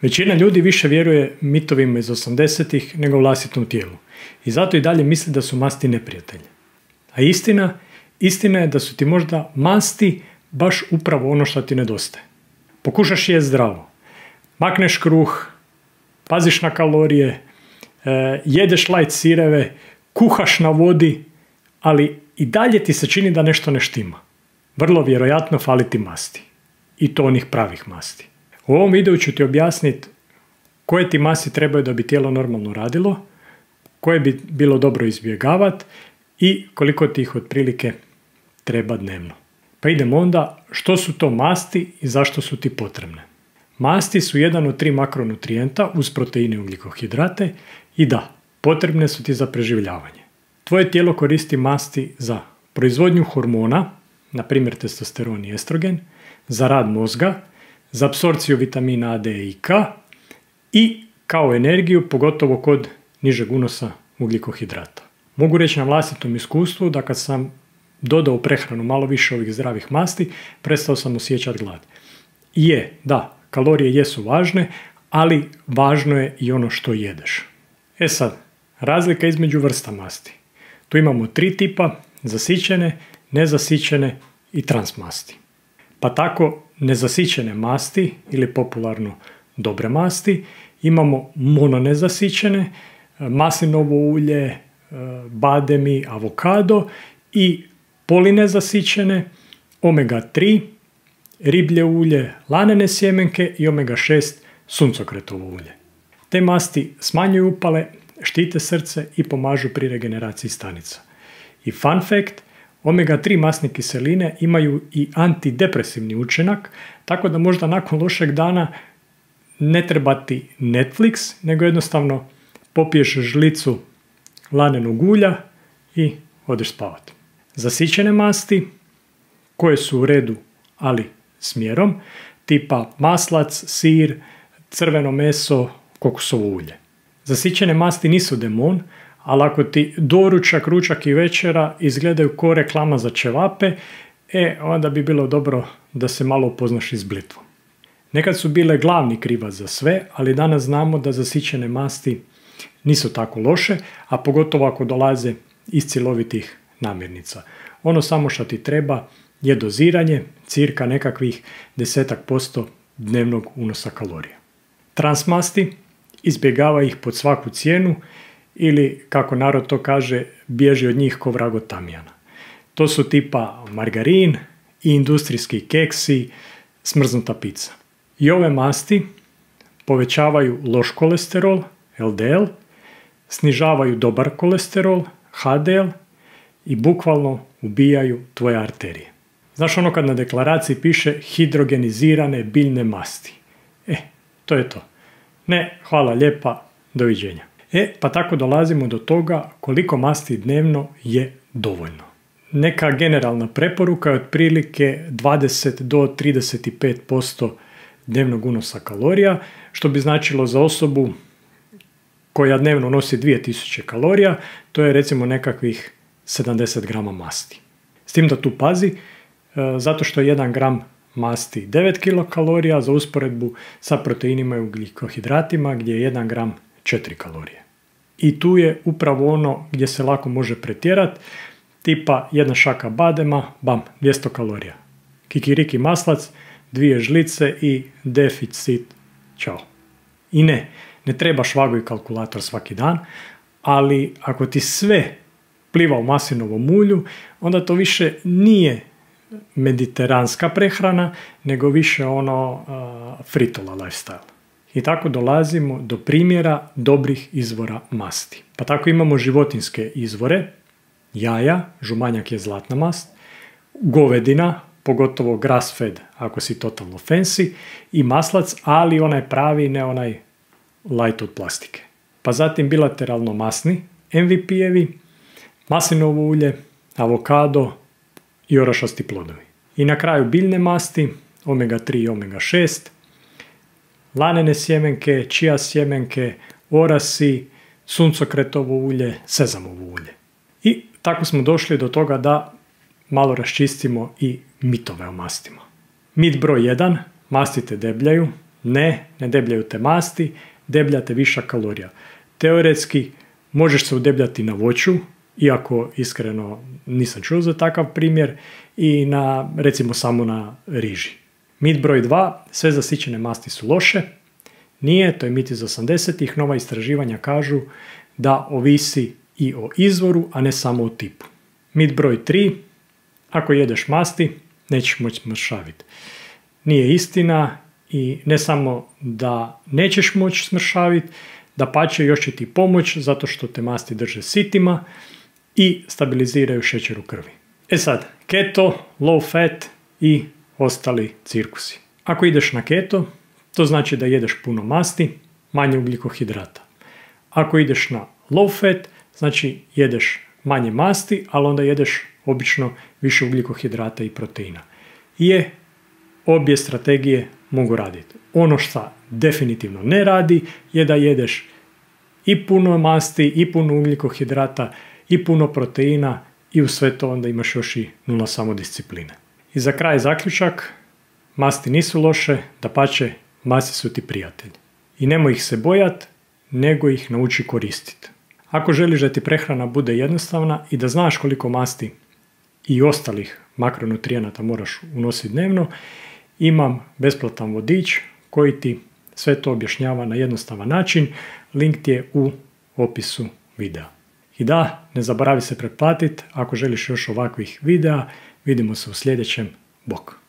Većina ljudi više vjeruje mitovima iz 80-ih nego vlastitom tijelu i zato i dalje misli da su masti neprijatelji. A istina je da su ti možda masti baš upravo ono što ti nedostaje. Pokušaš jesti zdravo, makneš kruh, paziš na kalorije, jedeš light sireve, kuhaš na vodi, ali i dalje ti se čini da nešto ne štima. Vrlo vjerojatno fali ti masti. I to onih pravih masti. U ovom videu ću ti objasniti koje ti masti trebaju da bi tijelo normalno radilo, koje bi bilo dobro izbjegavati i koliko ti ih otprilike treba dnevno. Pa idemo onda, što su to masti i zašto su ti potrebne. Masti su jedan od 3 makronutrijenta uz proteine i ugljikohidrate i da, potrebne su ti za preživljavanje. Tvoje tijelo koristi masti za proizvodnju hormona, na primjer testosteron i estrogen, za rad mozga, za apsorpciju vitamina A, D i K i kao energiju, pogotovo kod nižeg unosa ugljikohidrata. Mogu reći na vlastitom iskustvu da kad sam dodao u prehranu malo više ovih zdravih masti, prestao sam osjećati glad. Da, kalorije jesu važne, ali važno je i ono što jedeš. Sad, razlika između vrsta masti. Tu imamo 3 tipa, zasićene, nezasićene i transmasti. Pa tako, nezasićene masti ili popularno dobre masti, imamo mononezasićene, maslinovo ulje, bademi, avokado i polinezasićene, omega 3, riblje ulje, lanene sjemenke i omega 6, suncokretovo ulje. Te masti smanjuju upale, štite srce i pomažu pri regeneraciji stanica. I fun fact, omega 3 masne kiseline imaju i antidepresivni učinak, tako da možda nakon lošeg dana ne treba ti Netflix, nego jednostavno popiješ žlicu lanenog ulja i odeš spavati. Zasićene masti, koje su u redu, ali s mjerom, tipa maslac, sir, crveno meso, kokosovo ulje. Zasićene masti nisu demon, ali ako ti doručak, ručak i večera izgledaju ko reklama za ćevape, onda bi bilo dobro da se malo upoznaš s blitvom. Nekad su bile glavni krivac za sve, ali danas znamo da zasićene masti nisu tako loše, a pogotovo ako dolaze iz cjelovitih namirnica. Ono samo što ti treba je doziranje, cirka nekakvih 10% dnevnog unosa kalorija. Transmasti, izbjegava ih pod svaku cijenu ili, kako narod to kaže, bježi od njih ko vrag od tamjana. To su tipa margarin i industrijski keksi, smrznuta pizza. I ove masti povećavaju loš kolesterol, LDL, snižavaju dobar kolesterol, HDL i bukvalno ubijaju tvoje arterije. Znaš ono kad na deklaraciji piše hidrogenizirane biljne masti? To je to. Ne, hvala lijepa, doviđenja. Pa tako dolazimo do toga koliko masti dnevno je dovoljno. Neka generalna preporuka je otprilike 20 do 35% dnevnog unosa kalorija, što bi značilo za osobu koja dnevno nosi 2000 kalorija, to je recimo nekakvih 70 grama masti. S tim da tu pazi, zato što 1 gram masti 9 kilokalorija, za usporedbu sa proteinima i ugljikohidratima gdje je 1 gram 4 kalorije. I tu je upravo ono gdje se lako može pretjerati, tipa 1 šaka badema, bam, 200 kalorija. Kikiriki maslac, 2 žlice i deficit, čao. I ne trebaš vagu i kalkulator svaki dan, ali ako ti sve pliva u maslinovom ulju, onda to više nije mediteranska prehrana, nego više fritola lifestyle. I tako dolazimo do primjera dobrih izvora masti. Pa tako imamo životinjske izvore, jaja, žumanjak je zlatna mast, govedina, pogotovo grass fed ako si totalno fancy, i maslac, ali onaj pravi, ne onaj light od plastike. Pa zatim bilateralno masni MVP-evi, maslinovo ulje, avokado i orašasti plodovi. I na kraju biljne masti, omega 3 i omega 6, lanene sjemenke, čija sjemenke, orasi, suncokretovo ulje, sezamovo ulje. I tako smo došli do toga da malo raščistimo i mitove o mastima. Mit broj 1, masti te debljaju, Ne debljaju te masti, deblja te višak kalorija. Teoretski možeš se udebljati na voću, iako iskreno nisam čuo za takav primjer, i recimo samo na riži. Mit broj 2, sve zasićene masti su loše. Nije, to je mit iz 80-ih, nova istraživanja kažu da ovisi i o izvoru, a ne samo o tipu. Mit broj 3, ako jedeš masti, nećeš moći smršaviti. Nije istina i ne samo da nećeš moći smršaviti, dapače još će ti pomoć zato što te masti drže sitima i stabiliziraju šećer u krvi. E sad, keto, low fat i ostali cirkusi. Ako ideš na keto, to znači da jedeš puno masti, manje ugljikohidrata. Ako ideš na low fat, znači jedeš manje masti, ali onda jedeš obično više ugljikohidrata i proteina. Obje strategije mogu raditi. Ono što definitivno ne radi je da jedeš i puno masti, i puno ugljikohidrata, i puno proteina i u sve to onda imaš još i 0 samodiscipline. I za kraj zaključak, masti nisu loše, dapače, masti su ti prijatelji. I nemoj ih se bojati, nego ih nauči koristiti. Ako želiš da ti prehrana bude jednostavna i da znaš koliko masti i ostalih makronutrijenata moraš unositi dnevno, imam besplatan vodič koji ti sve to objašnjava na jednostavan način. Link ti je u opisu videa. I da, ne zaboravi se pretplatiti ako želiš još ovakvih videa. Vidimo se u sljedećem. Bok!